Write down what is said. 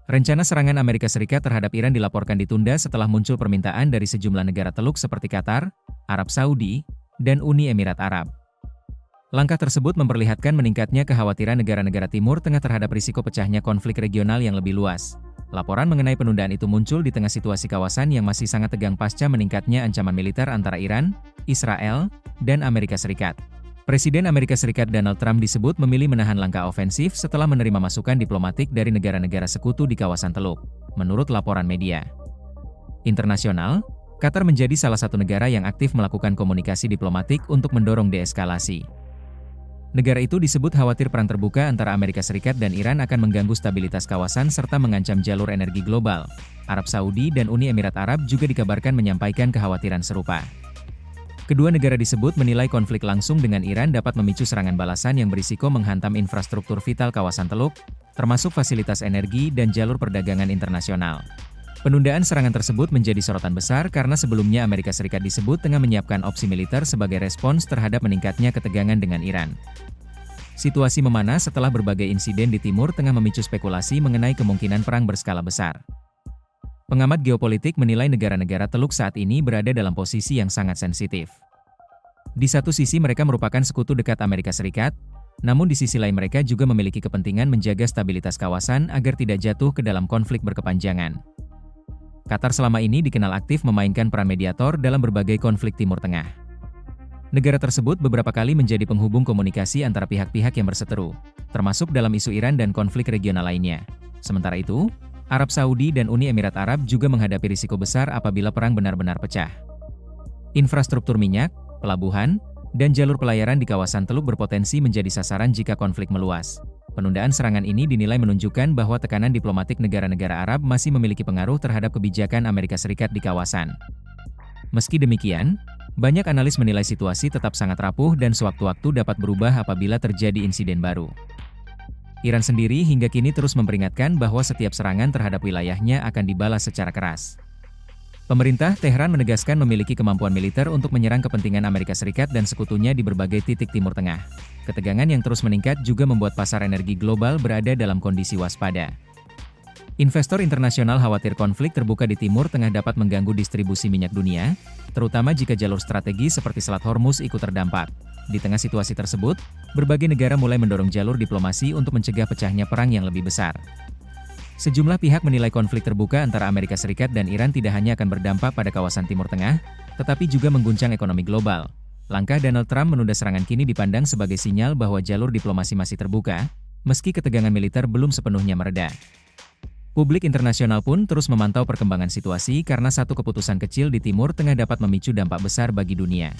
Rencana serangan Amerika Serikat terhadap Iran dilaporkan ditunda setelah muncul permintaan dari sejumlah negara Teluk seperti Qatar, Arab Saudi, dan Uni Emirat Arab. Langkah tersebut memperlihatkan meningkatnya kekhawatiran negara-negara Timur Tengah terhadap risiko pecahnya konflik regional yang lebih luas. Laporan mengenai penundaan itu muncul di tengah situasi kawasan yang masih sangat tegang pasca meningkatnya ancaman militer antara Iran, Israel, dan Amerika Serikat. Presiden Amerika Serikat Donald Trump disebut memilih menahan langkah ofensif setelah menerima masukan diplomatik dari negara-negara sekutu di kawasan Teluk, menurut laporan media internasional. Qatar menjadi salah satu negara yang aktif melakukan komunikasi diplomatik untuk mendorong deeskalasi. Negara itu disebut khawatir perang terbuka antara Amerika Serikat dan Iran akan mengganggu stabilitas kawasan serta mengancam jalur energi global. Arab Saudi dan Uni Emirat Arab juga dikabarkan menyampaikan kekhawatiran serupa. Kedua negara disebut menilai konflik langsung dengan Iran dapat memicu serangan balasan yang berisiko menghantam infrastruktur vital kawasan Teluk, termasuk fasilitas energi dan jalur perdagangan internasional. Penundaan serangan tersebut menjadi sorotan besar karena sebelumnya Amerika Serikat disebut tengah menyiapkan opsi militer sebagai respons terhadap meningkatnya ketegangan dengan Iran. Situasi memanas setelah berbagai insiden di Timur Tengah memicu spekulasi mengenai kemungkinan perang berskala besar. Pengamat geopolitik menilai negara-negara Teluk saat ini berada dalam posisi yang sangat sensitif. Di satu sisi mereka merupakan sekutu dekat Amerika Serikat, namun di sisi lain mereka juga memiliki kepentingan menjaga stabilitas kawasan agar tidak jatuh ke dalam konflik berkepanjangan. Qatar selama ini dikenal aktif memainkan peran mediator dalam berbagai konflik Timur Tengah. Negara tersebut beberapa kali menjadi penghubung komunikasi antara pihak-pihak yang berseteru, termasuk dalam isu Iran dan konflik regional lainnya. Sementara itu, Arab Saudi dan Uni Emirat Arab juga menghadapi risiko besar apabila perang benar-benar pecah. Infrastruktur minyak, pelabuhan, dan jalur pelayaran di kawasan Teluk berpotensi menjadi sasaran jika konflik meluas. Penundaan serangan ini dinilai menunjukkan bahwa tekanan diplomatik negara-negara Arab masih memiliki pengaruh terhadap kebijakan Amerika Serikat di kawasan. Meski demikian, banyak analis menilai situasi tetap sangat rapuh dan sewaktu-waktu dapat berubah apabila terjadi insiden baru. Iran sendiri hingga kini terus memperingatkan bahwa setiap serangan terhadap wilayahnya akan dibalas secara keras. Pemerintah Tehran menegaskan memiliki kemampuan militer untuk menyerang kepentingan Amerika Serikat dan sekutunya di berbagai titik Timur Tengah. Ketegangan yang terus meningkat juga membuat pasar energi global berada dalam kondisi waspada. Investor internasional khawatir konflik terbuka di Timur Tengah dapat mengganggu distribusi minyak dunia, terutama jika jalur strategis seperti Selat Hormuz ikut terdampak. Di tengah situasi tersebut, berbagai negara mulai mendorong jalur diplomasi untuk mencegah pecahnya perang yang lebih besar. Sejumlah pihak menilai konflik terbuka antara Amerika Serikat dan Iran tidak hanya akan berdampak pada kawasan Timur Tengah, tetapi juga mengguncang ekonomi global. Langkah Donald Trump menunda serangan kini dipandang sebagai sinyal bahwa jalur diplomasi masih terbuka, meski ketegangan militer belum sepenuhnya mereda. Publik internasional pun terus memantau perkembangan situasi karena satu keputusan kecil di Timur Tengah dapat memicu dampak besar bagi dunia.